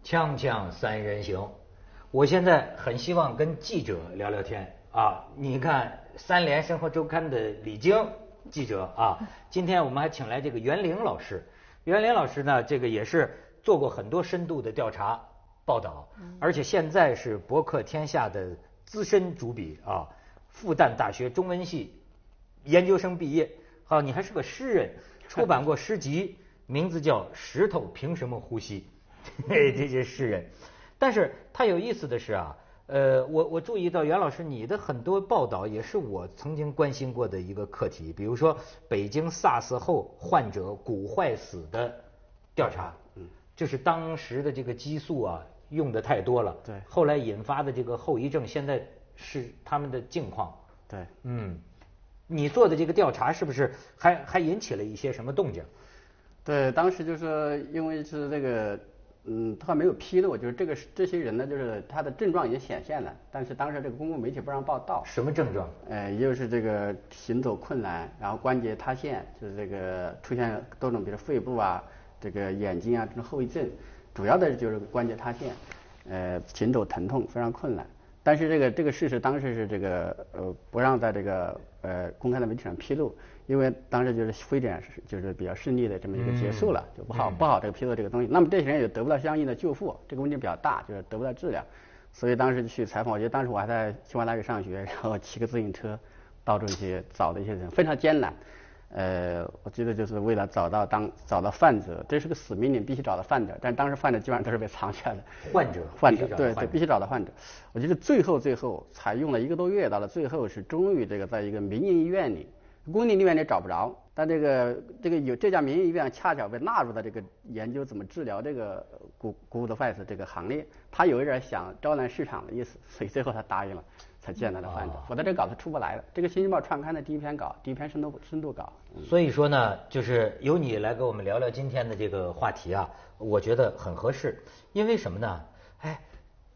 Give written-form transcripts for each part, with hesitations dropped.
锵锵三人行，我现在很希望跟记者聊聊天啊！你看三联生活周刊的李菁记者啊，今天我们还请来这个袁玲老师。袁玲老师呢，这个也是做过很多深度的调查报道，而且现在是博客天下的资深主笔啊，复旦大学中文系研究生毕业。好，你还是个诗人，出版过诗集，名字叫《石头凭什么呼吸》。这些诗人，但是他有意思的是啊，我注意到袁老师你的很多报道也是我曾经关心过的一个课题，比如说北京 SARS 后患者骨坏死的调查，就是当时的这个激素啊用的太多了，对，后来引发的这个后遗症，现在是他们的境况，对，你做的这个调查是不是还引起了一些什么动静？对，当时就是因为是这个。他没有披露，就是这些人呢，就是他的症状已经显现了，但是当时这个公共媒体不让报道。什么症状？也就是这个行走困难，然后关节塌陷，就是这个出现多种，比如肺部啊、这个眼睛啊这种后遗症，主要的就是关节塌陷，行走疼痛非常困难。但是这个事实当时是这个不让在这个公开的媒体上披露，因为当时就是非典就是比较顺利的这么一个结束了，就不好这个披露这个东西。那么这些人也得不到相应的救护，这个问题比较大，就是得不到治疗。所以当时去采访，我觉得当时我还在清华大学上学，然后骑个自行车到处去找的一些人，非常艰难。我记得就是为了找到患者，这是个死命令，必须找到患者。但当时患者基本上都是被藏起来的。患者，对，必须找到患者。我记得最后才用了1个多月，到了最后是终于这个在一个民营医院里，公立医院里找不着，但这家民营医院恰巧被纳入了这个研究怎么治疗这个骨坏死这个行列，他有一点想招揽市场的意思，所以最后他答应了。才见到了患者，否则这个稿子出不来了。这个《新京报》创刊的第一篇深度稿。所以说呢，就是由你来给我们聊聊今天的这个话题啊，我觉得很合适。因为什么呢？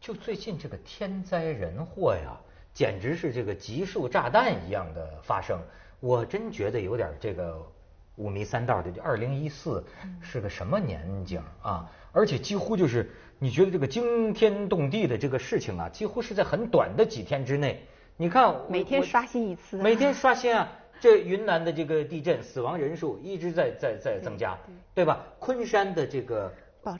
就最近这个天灾人祸呀，简直是这个集束炸弹一样的发生。我真觉得有点这个五迷三道的。2014是个什么年景啊？而且几乎就是你觉得这个惊天动地的这个事情啊，几乎是在很短的几天之内。你看，每天刷新一次，每天刷新啊！这云南的这个地震死亡人数一直在增加，对吧？昆山的这个爆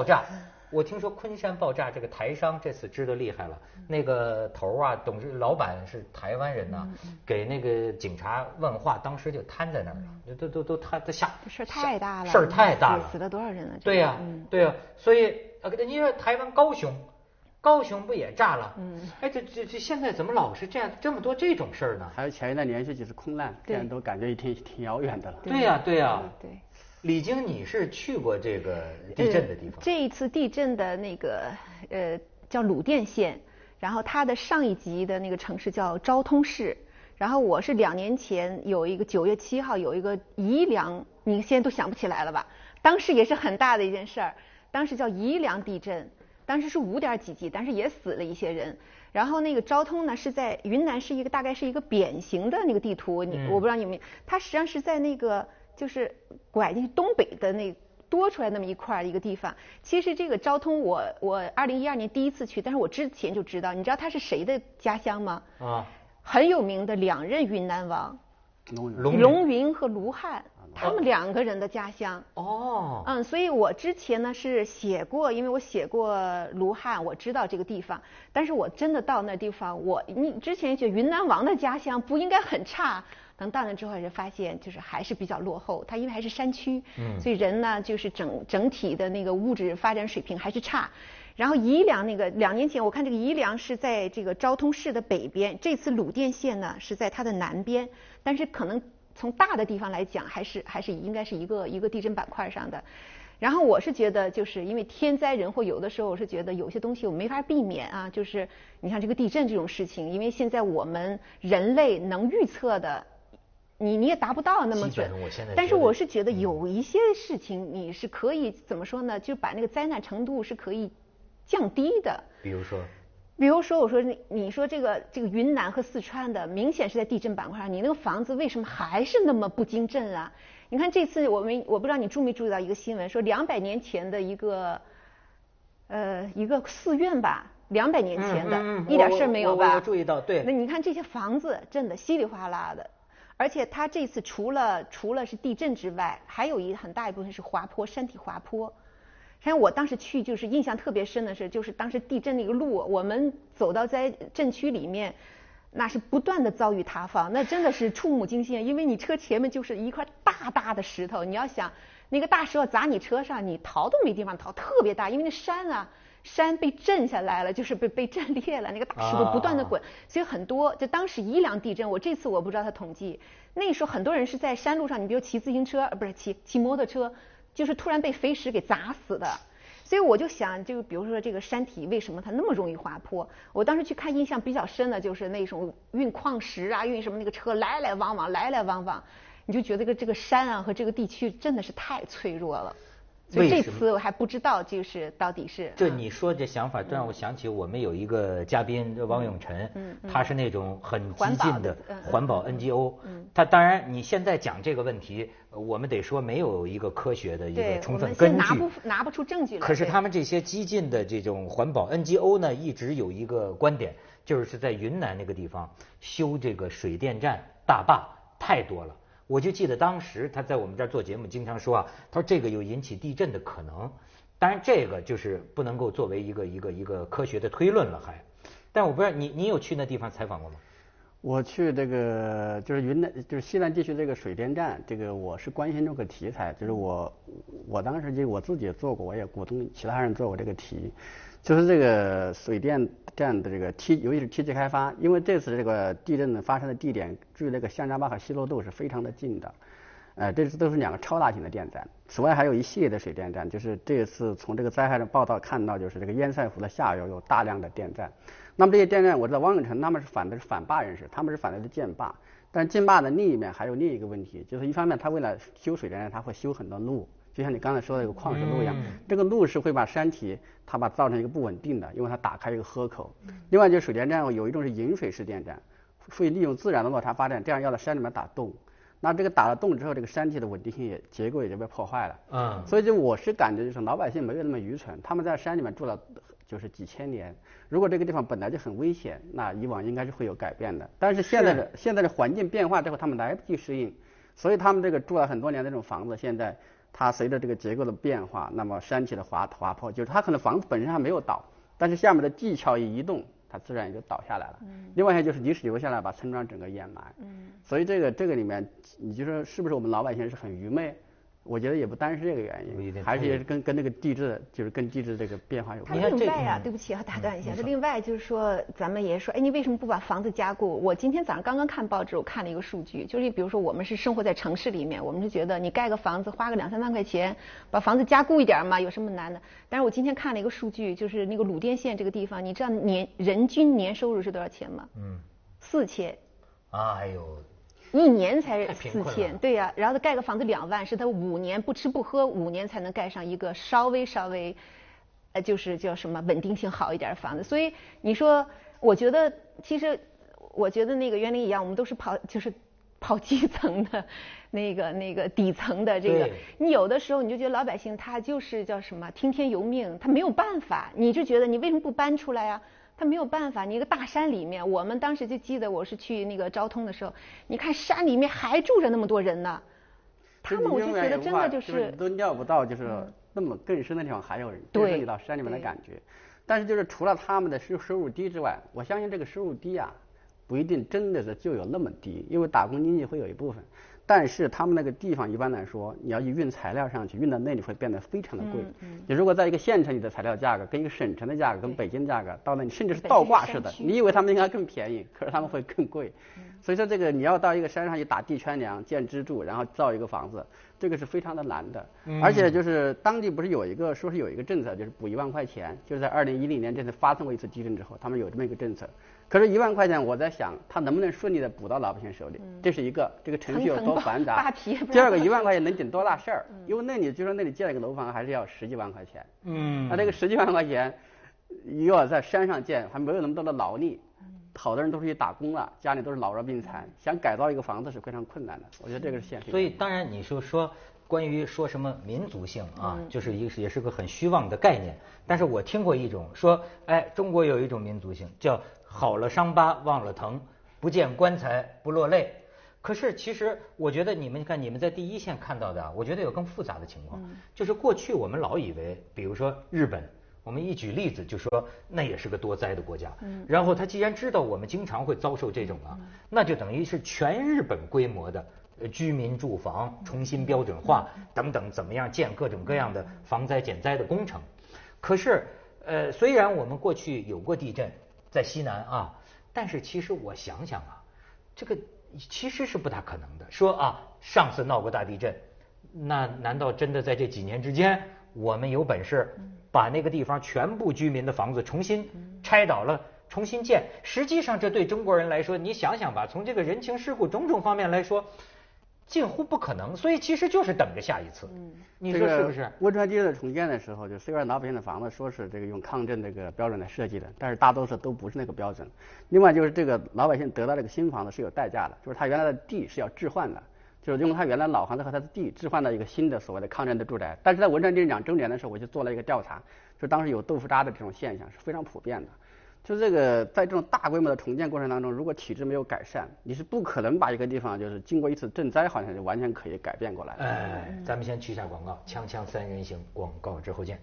炸，我听说昆山爆炸这个台商这次知道厉害了，那个头啊，老板是台湾人呐，给那个警察问话，当时就瘫在那儿了，都他吓，事儿太大了，事儿太大了，死了多少人了？对呀，对呀，所以你说台湾高雄不也炸了？这现在怎么老是这么多这种事儿呢？还有前一段连续几次空难，这样都感觉挺遥远的了。对呀。李菁，你是去过这个地震的地方？这一次地震的那个叫鲁甸县，然后它的上一级的那个城市叫昭通市，然后我是2年前有一个9月7号有一个宜良，你现在都想不起来了吧？当时也是很大的一件事儿，当时叫宜良地震，当时是5点几级，但是也死了一些人。然后那个昭通呢是在云南，是大概是一个扁形的那个地图，我不知道你们，它实际上是在那个就是拐进去东北的那多出来那么一块一个地方。其实这个昭通我2012年第一次去，但是我之前就知道。你知道他是谁的家乡吗？很有名的2任云南王，龙云和卢汉，他们2个人的家乡。所以我之前呢是写过，因为我写过卢汉，我知道这个地方。但是我真的到那地方，你之前觉得云南王的家乡不应该很差，等到那之后就发现就是还是比较落后。它因为还是山区，所以人呢就是整体的那个物质发展水平还是差。然后宜良那个2年前我看这个宜良是在这个昭通市的北边，这次鲁甸县呢是在它的南边，但是可能从大的地方来讲还是应该是一个地震板块上的。然后我是觉得就是因为天灾人祸，有的时候我是觉得有些东西我没法避免啊，就是你像这个地震这种事情，因为现在我们人类能预测的你也达不到那么准，但是我是觉得有一些事情你是可以怎么说呢，就把那个灾难程度是可以降低的。比如说我说你说这个云南和四川的明显是在地震板块上，你那个房子为什么还是那么不经震啊？你看这次我不知道你注没注意到一个新闻，说200年前的一个一个寺院吧，200年前的，一点事儿没有吧？我注意到，对。那你看这些房子，真的稀里哗啦的，而且它这次除了是地震之外，还有很大一部分是滑坡，山体滑坡。像我当时去，就是印象特别深的是，就是当时地震那个路，我们走到在震区里面，那是不断的遭遇塌方，那真的是触目惊心，因为你车前面就是一块大大的石头，你要想那个大石头砸你车上，你逃都没地方逃，特别大，因为那山被震下来了，就是被震裂了，那个大石头不断的滚，所以很多就当时宜良地震，这次我不知道他统计，那时候很多人是在山路上，你比如骑自行车，不是骑摩托车，就是突然被飞石给砸死的。所以我就想，就比如说这个山体为什么它那么容易滑坡？我当时去看，印象比较深的就是那种运矿石啊，运什么那个车来来往往，你就觉得这个山啊和这个地区真的是太脆弱了。所以这次我还不知道，就是到底是这你说这想法，让我想起我们有一个嘉宾王永晨，他是那种很激进的环保 NGO，他当然你现在讲这个问题，我们得说没有一个科学的一个充分根据，拿不出证据来。可是他们这些激进的这种环保 NGO 呢，一直有一个观点，就是在云南那个地方修这个水电站大坝太多了。我就记得当时他在我们这儿做节目经常说啊，他说这个有引起地震的可能，当然这个就是不能够作为一个科学的推论了还。但我不知道你有去那地方采访过吗？我去这个就是云南就是西南地区这个水电站，这个我是关心这个题材，就是我当时就我自己也做过，我也鼓动其他人做过这个题，就是这个水电站的这个尤其是梯级开发，因为这次这个地震发生的地点距这个香扎坝和西罗渡是非常的近的，这都是2个超大型的电站。此外还有一系列的水电站，就是这次从这个灾害的报道看到，就是这个堰塞湖的下游有大量的电站。那么这些电站，我知道汪永晨他们是反坝人士，他们是反对的建坝，但是建坝的另一面还有另一个问题，就是一方面他为了修水电站，他会修很多路，就像你刚才说的这个矿石路一样，这个路是会把山体它造成一个不稳定的，因为它打开一个豁口。另外就是水电站有一种是引水式电站，会利用自然的落差发电，这样要在山里面打洞。那这个打了洞之后，这个山体的稳定性结构也就被破坏了。所以就我是感觉就是老百姓没有那么愚蠢，他们在山里面住了就是几千年，如果这个地方本来就很危险，那以往应该是会有改变的。但是现在的环境变化之后，他们来不及适应，所以他们这个住了很多年的这种房子，现在它随着这个结构的变化，那么山体的滑坡，就是它可能房子本身还没有倒，但是下面的地壳一移动，它自然也就倒下来了。另外一就是泥石流下来把村庄整个掩埋。所以这个里面，你就说是不是我们老百姓是很愚昧？我觉得也不单是这个原因，还是也是跟那个地质，就是跟地质这个变化有关。另外啊，对不起，要打断一下。另外就是说，咱们也说，你为什么不把房子加固？我今天早上刚刚看报纸，我看了一个数据，就是比如说我们是生活在城市里面，我们是觉得你盖个房子花个2-3万块钱，把房子加固一点嘛，有什么难的？但是我今天看了一个数据，就是那个鲁甸县这个地方，你知道人均年收入是多少钱吗？4000。哎呦。1年才4000，对呀，然后他盖个房子2万，是他5年不吃不喝5年才能盖上一个稍微，就是叫什么稳定性好一点的房子。所以你说，其实我觉得那个园林一样，我们都是跑基层的，那个底层的这个，你有的时候你就觉得老百姓他就是叫什么听天由命，他没有办法，你就觉得你为什么不搬出来呀？他没有办法，你一个大山里面，我们当时就记得我是去那个昭通的时候，你看山里面还住着那么多人呢，他们我就觉得真的就是都料不到，就是那么更深的地方还有人，对，你到山里面的感觉。但是就是除了他们的收入低之外，我相信这个收入低啊，不一定真的是就有那么低，因为打工经济会有一部分。但是他们那个地方一般来说，你要去运材料上去，运到那里会变得非常的贵。你如果在一个县城里的材料价格跟一个省城的价格跟北京价格到那里甚至是倒挂式的，你以为他们应该更便宜，可是他们会更贵。所以说这个你要到一个山上去打地圈梁建支柱，然后造一个房子，这个是非常的难的。而且就是当地不是有一个政策，就是补1万块钱，就是在2010年这次发生过一次地震之后，他们有这么一个政策。可是1万块钱，我在想，他能不能顺利的补到老百姓手里？这是一个，这个程序有多繁杂。第二个，1万块钱能顶多大事儿？因为那里就说那里建了一个楼房，还是要10几万块钱。那这个10几万块钱，又要在山上建，还没有那么多的劳力。好多人都是去打工了，家里都是老弱病残，想改造一个房子是非常困难的。我觉得这个是现实。所以当然你说关于说什么民族性啊，就是也是个很虚妄的概念。但是我听过一种说，哎，中国有一种民族性叫好了伤疤忘了疼，不见棺材不落泪。可是其实我觉得你们看，你们在第一线看到的，我觉得有更复杂的情况，就是过去我们老以为，比如说日本。我们一举例子就说，那也是个多灾的国家。然后他既然知道我们经常会遭受这种啊，那就等于是全日本规模的居民住房重新标准化等等，怎么样建各种各样的防灾减灾的工程。可是虽然我们过去有过地震在西南啊，但是其实我想想啊，这个其实是不大可能的。说啊，上次闹过大地震，那难道真的在这几年之间，我们有本事把那个地方全部居民的房子重新拆倒了，重新建？实际上，这对中国人来说，你想想吧，从这个人情世故种种方面来说，近乎不可能。所以其实就是等着下一次。你说是不是？汶川地震重建的时候，就虽然老百姓的房子说是这个用抗震这个标准来设计的，但是大多数都不是那个标准。另外就是这个老百姓得到这个新房子是有代价的，就是他原来的地是要置换的。就是用他原来老房子和他的地置换到一个新的所谓的抗震的住宅。但是在汶川地震2周年的时候，我就做了一个调查，就当时有豆腐渣的这种现象是非常普遍的。就这个在这种大规模的重建过程当中，如果体制没有改善，你是不可能把一个地方就是经过一次震灾好像就完全可以改变过来。咱们先去一下广告，锵锵三人行，广告之后见。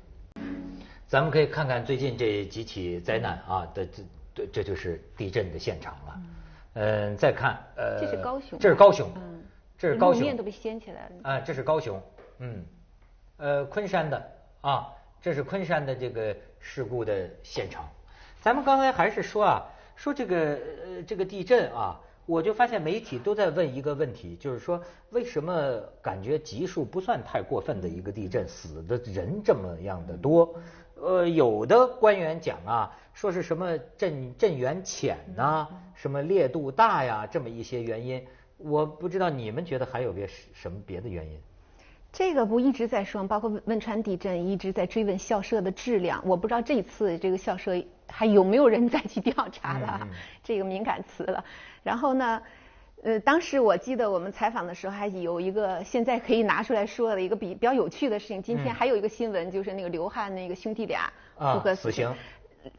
咱们可以看看最近这几起灾难啊这就是地震的现场了。再看这是高雄，这是高雄。这是高雄，路面都被掀起来了。啊，这是高雄，昆山的啊，这是昆山的这个事故的现场。咱们刚才还是说啊，说这个地震啊，我就发现媒体都在问一个问题，就是说为什么感觉级数不算太过分的一个地震，死的人这么样的多？有的官员讲啊，说是什么震源浅呐，什么烈度大呀，这么一些原因。我不知道你们觉得还有什么别的原因？这个不一直在说，包括汶川地震一直在追问校舍的质量。我不知道这次这个校舍还有没有人再去调查了，这个敏感词了。然后呢，当时我记得我们采访的时候还有一个现在可以拿出来说的一个比较有趣的事情。今天还有一个新闻，就是那个刘汉那个兄弟俩不合死刑。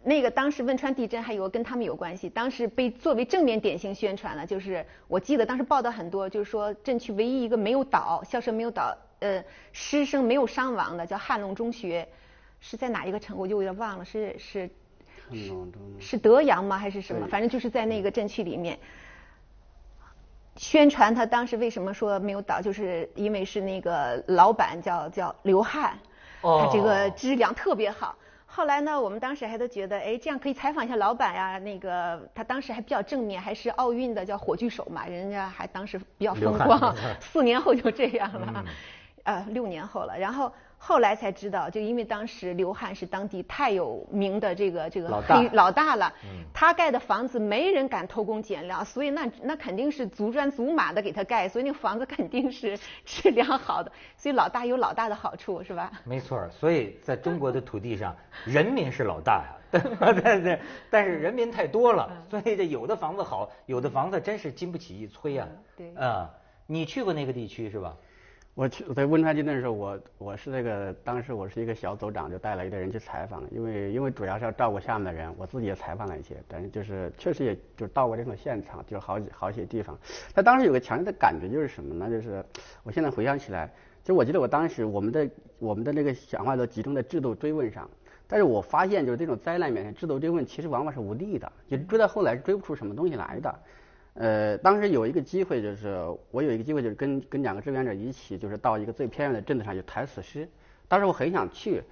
那个当时汶川地震还有跟他们有关系，当时被作为正面典型宣传了，就是我记得当时报道很多，就是说震区唯一一个没有倒，校舍没有倒，师生没有伤亡的叫汉龙中学，是在哪一个城我就有点忘了，是德阳吗还是什么？反正就是在那个震区里面。宣传他当时为什么说没有倒，就是因为是那个老板叫刘汉，他这个质量特别好。后来呢，我们当时还都觉得，哎，这样可以采访一下老板呀。那个他当时还比较正面，还是奥运的叫火炬手嘛，人家还当时比较风光。4年后就这样了，6年后了。然后后来才知道，就因为当时刘汉是当地太有名的这个老大了，他盖的房子没人敢偷工减料，所以那肯定是足砖足马的给他盖，所以那个房子肯定是质量好的，所以老大有老大的好处，是吧？没错，所以在中国的土地上，人民是老大呀，但是人民太多了，所以这有的房子好，有的房子真是经不起一催啊。对你去过那个地区是吧？我在汶川地震的时候，我是当时我是一个小组长，就带了一队人去采访，因为主要是要照顾下面的人，我自己也采访了一些，但是就是确实也就到过这种现场，就好些地方。但当时有个强烈的感觉就是什么呢？就是我现在回想起来，就我记得我当时我们的那个想法都集中在制度追问上，但是我发现就是这种灾难面前，制度追问其实往往是无力的，就追到后来是追不出什么东西来的。当时有一个机会，就是我有一个机会，就是跟2个志愿者一起，就是到一个最偏远的镇子上去抬死尸。当时我很想去，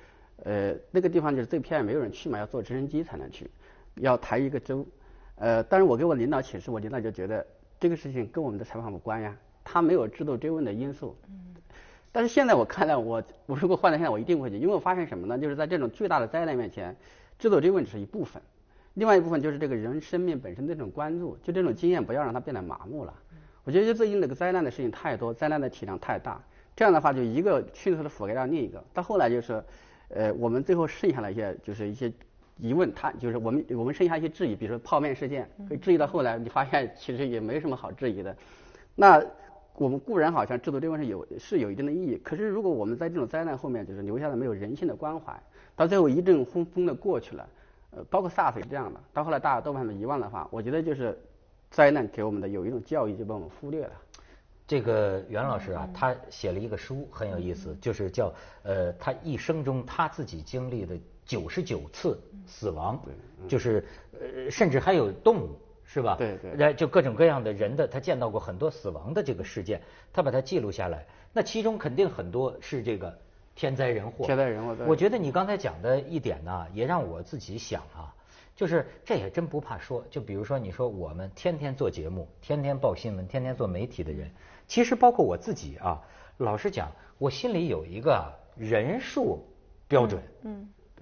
那个地方就是最偏远，没有人去嘛，要坐直升机才能去，要抬1个周。但是我给我领导请示，我领导就觉得这个事情跟我们的采访无关呀，他没有制度追问的因素。但是现在我看来，我如果换到现在，我一定会去，因为我发现什么呢？就是在这种巨大的灾难面前，制度追问只是一部分。另外一部分就是这个人生命本身的这种关注，就这种经验不要让它变得麻木了。我觉得最近这个灾难的事情太多，灾难的体量太大，这样的话就一个迅速的覆盖掉另一个，到后来就是我们最后剩下了一些就是一些疑问，就是我们剩下一些质疑，比如说泡面事件，可以质疑到后来你发现其实也没什么好质疑的。那我们固然好像制度这块是有一定的意义，可是如果我们在这种灾难后面就是留下了没有人性的关怀，到最后一阵风的过去了，包括 SARS 也这样的，到后来大家都把它们遗忘的话，我觉得就是灾难给我们的有一种教育就被我们忽略了。这个袁老师啊，他写了一个书很有意思，就是叫他一生中他自己经历的99次死亡，就是甚至还有动物。是吧？对对，就各种各样的人的，他见到过很多死亡的这个事件，他把它记录下来。那其中肯定很多是这个天灾人祸。天灾人祸。我觉得你刚才讲的一点呢，也让我自己想啊，就是这也真不怕说。就比如说你说我们天天做节目，天天报新闻，天天做媒体的人，其实包括我自己啊，老实讲，我心里有一个人数标准，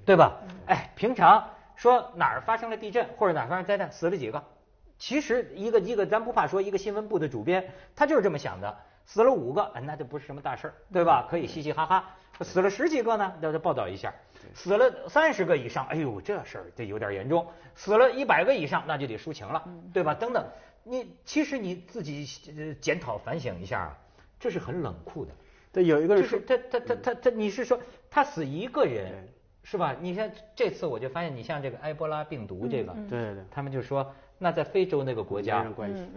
对吧？哎，平常说哪儿发生了地震或者哪儿发生灾难，死了几个。其实一个咱不怕说，一个新闻部的主编他就是这么想的，死了5个，那就不是什么大事儿，对吧？可以嘻嘻哈哈。死了10几个呢，那就报道一下。死了30个以上，哎呦，这事儿这有点严重。死了100个以上，那就得抒情了，对吧？等等，其实你自己检讨反省一下啊，这是很冷酷的。对，有一个人说他，你是说他死1个人？是吧？你看这次我就发现，你像这个埃博拉病毒这个，对，他们就说，那在非洲那个国家，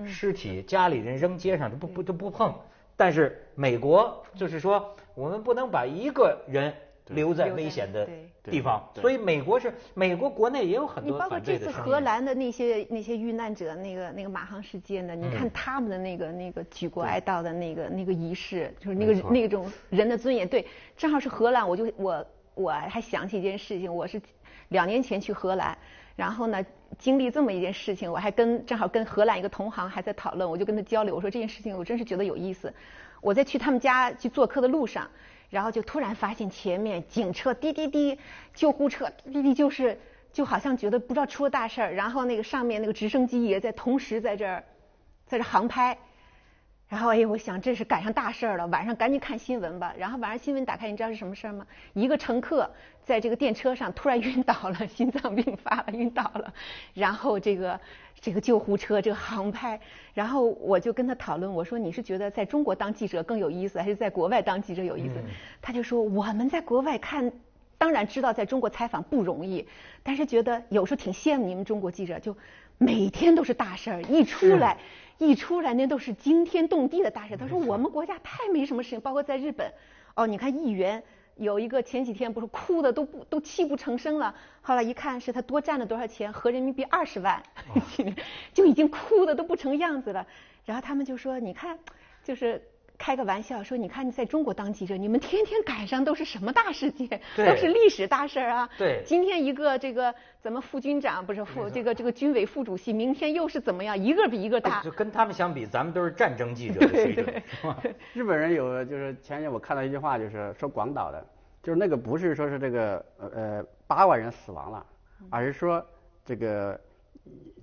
尸体家里人扔街上都不碰，但是美国就是说，我们不能把1个人留在危险的地方，所以美国国内也有很多反对的声音。你包括这次荷兰的那些遇难者，那个马航事件的，你看他们的那个举国哀悼的那个仪式，就是那种人的尊严。对，正好是荷兰，我还想起一件事情，我是2年前去荷兰，然后呢经历这么一件事情，我还正好跟荷兰一个同行还在讨论，我就跟他交流，我说这件事情我真是觉得有意思。我在去他们家去做客的路上，然后就突然发现前面警车滴滴滴，救护车滴滴滴，就好像觉得不知道出了大事儿，然后那个上面那个直升机也在同时在这航拍。然后我想这是赶上大事了，晚上赶紧看新闻吧。然后晚上新闻打开，你知道是什么事儿吗？一个乘客在这个电车上突然晕倒了，心脏病发了，晕倒了。然后这个救护车这个航拍，然后我就跟他讨论，我说你是觉得在中国当记者更有意思，还是在国外当记者有意思？他就说我们在国外看，当然知道在中国采访不容易，但是觉得有时候挺羡慕你们中国记者，就每天都是大事儿，一出来那都是惊天动地的大事。他说我们国家太没什么事情，包括在日本，你看议员有一个前几天不是哭的都泣不成声了，后来一看是他多占了多少钱，合人民币20万，就已经哭的都不成样子了。然后他们就说你看，就是开个玩笑说，你看你在中国当记者，你们天天赶上都是什么大事件，都是历史大事啊。对，今天一个这个咱们副军长不是这个军委副主席，明天又是怎么样，一个比一个大。就跟他们相比，咱们都是战争记者的水准。日本人就是前年我看到一句话，就是说广岛的，就是那个不是说是这个8万人死亡了，而是说这个。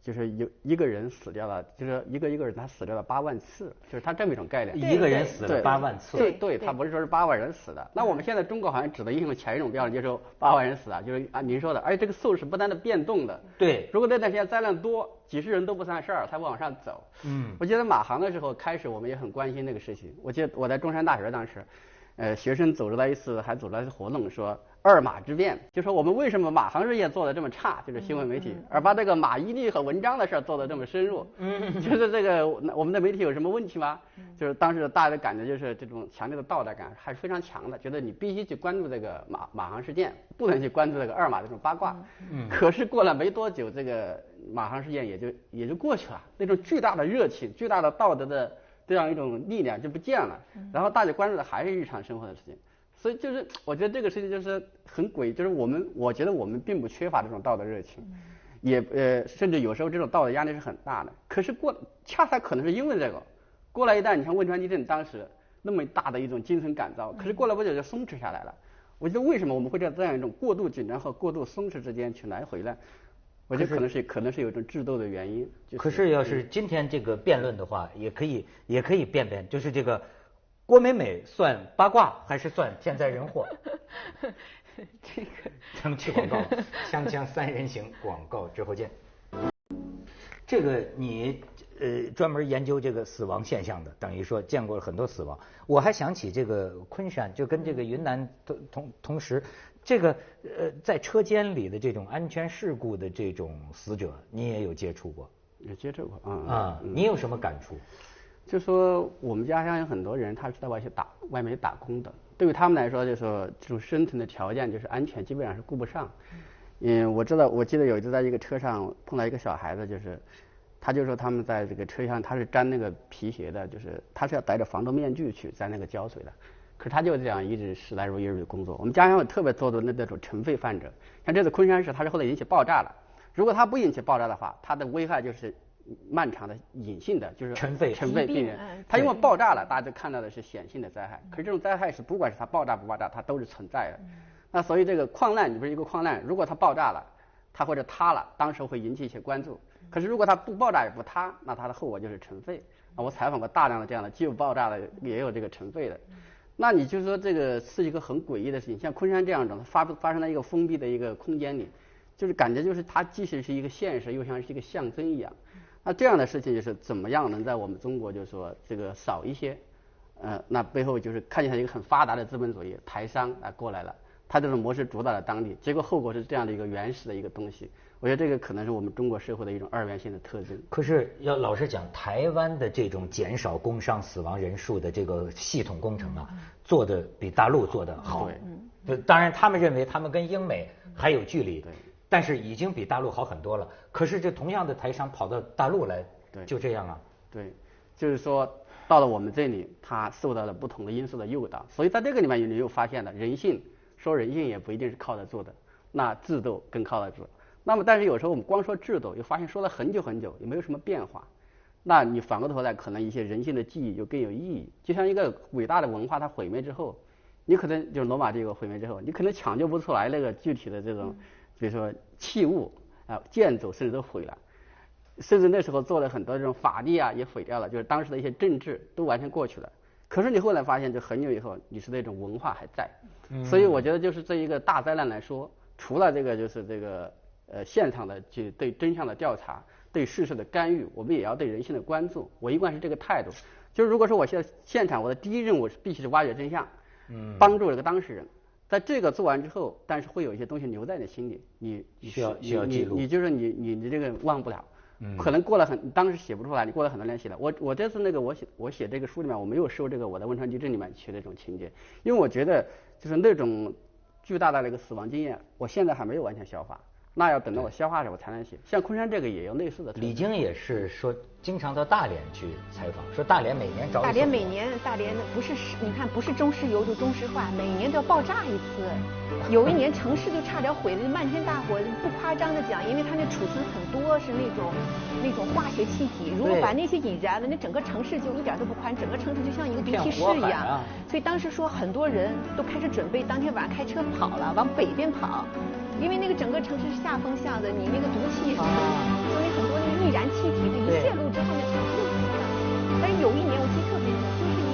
就是有一个人死掉了，就是一个人他死掉了8万次，就是他这么一种概念。一个人死了8万次。对，他不是说是8万人死的。那我们现在中国好像只能应用前一种标准，就是8万人死了，就是您说的，而且这个数是不断的变动的。对，如果那段时间灾难多，几十人都不算事儿，才往上走。我记得马航的时候开始我们也很关心那个事情。我记得我在中山大学当时，学生组织了一次活动，说2马之变，就说我们为什么马航事业做的这么差，就是新闻媒体，而把这个马伊琍和文章的事儿做得这么深入，就是这个我们的媒体有什么问题吗？就是当时大家的感觉就是这种强烈的道德感还是非常强的，觉得你必须去关注这个马航事件，不能去关注这个2马这种八卦。可是过了没多久，这个马航事件也就过去了，那种巨大的热情、巨大的道德的这样一种力量就不见了，然后大家关注的还是日常生活的事情。所以就是我觉得这个事情就是很诡异，就是我觉得我们并不缺乏这种道德热情，也甚至有时候这种道德压力是很大的。可是恰恰可能是因为这个，过了一代，你看汶川地震当时那么大的一种精神感召，可是过了不久就松弛下来了。我觉得为什么我们会在这样一种过度紧张和过度松弛之间去来回呢？我觉得可能是有一种制斗的原因。可是要是今天这个辩论的话，也可以辩，就是这个。郭美美算八卦还是算天灾人祸？这个咱们去广告，锵锵三人行广告之后见。这个你专门研究这个死亡现象的，等于说见过了很多死亡。我还想起这个昆山，就跟这个云南同时，这个在车间里的这种安全事故的这种死者，你也有接触过？有接触过你有什么感触？就说我们家乡有很多人，他是在外面打工的，对于他们来说，就说这种生存的条件就是安全基本上是顾不上。我记得有一次在一个车上碰到一个小孩子，他就说他们在这个车上他是粘那个皮鞋的，他是要戴着防毒面具去在那个浇水的，可是他就这样一直时来如一日的工作。我们家乡有特别多的那种尘肺患者，像这次昆山市，他是后来引起爆炸了。如果他不引起爆炸的话，他的危害就是漫长的隐性的，就是尘肺病人。他因为爆炸了，大家就看到的是显性的灾害。可是这种灾害是不管是它爆炸不爆炸，它都是存在的。那所以这个矿难，你不是一个矿难，如果它爆炸了，它或者塌了，当时会引起一些关注。可是如果它不爆炸也不塌，那它的后果就是尘肺。我采访过大量的这样的，既有爆炸的，也有这个尘肺的。那你就说这个是一个很诡异的事情，像昆山这样的发生在一个封闭的一个空间里，就是感觉就是它既是一个现实，又像是一个象征一样。那这样的事情就是怎么样能在我们中国就是说这个少一些？那背后就是看见它一个很发达的资本主义台商过来了，它这种模式主导了当地，结果后果是这样的一个原始的一个东西。我觉得这个可能是我们中国社会的一种二元性的特征。可是要老实讲，台湾的这种减少工伤死亡人数的这个系统工程做的比大陆做的好。对，当然他们认为他们跟英美还有距离，但是已经比大陆好很多了。可是这同样的台商跑到大陆来，就这样啊？对，就是说到了我们这里，他受到了不同的因素的诱导，所以在这个里面你又发现了人性也不一定是靠得住的，那制度更靠得住。那么但是有时候我们光说制度，又发现说了很久很久也没有什么变化，那你反过头来可能一些人性的记忆就更有意义。就像一个伟大的文化它毁灭之后，你可能就是罗马帝国毁灭之后，你可能抢救不出来那个具体的这种比如说器物建筑甚至都毁了，甚至那时候做了很多这种法律也毁掉了，就是当时的一些政治都完全过去了。可是你后来发现就很久以后你是那种文化还在。所以我觉得就是这一个大灾难来说，除了这个就是这个现场的就对真相的调查，对事实的干预，我们也要对人性的关注。我一贯是这个态度，就是如果说我现在现场，我的第一任务是必须是挖掘真相，帮助这个当事人。在这个做完之后，但是会有一些东西留在你心里，你需要记录，你就是你这个忘不了。可能过了当时写不出来，你过了很多年写了。我这次那个我写这个书里面，我没有受这个我的汶川地震里面去那种情节，因为我觉得就是那种巨大的那个死亡经验，我现在还没有完全消化，那要等到我消化的时候我才能写。像昆山这个也有类似的。李菁也是说经常到大连去采访，说大连每年找大连不是你看不是中石油就中石化，每年都要爆炸一次。有一年城市就差点毁了，漫天大火，不夸张的讲，因为它那储存很多是那种化学气体，如果把那些引燃了，那整个城市就一点都不宽，整个城市就像一个毒气室一样。所以当时说很多人都开始准备当天晚上开车跑了，往北边跑，因为那个整个城市是下风向的，你那个毒气所以很多那个易燃气体它一泄露之后，那城市就死了。但是有一年我记得特别清，就是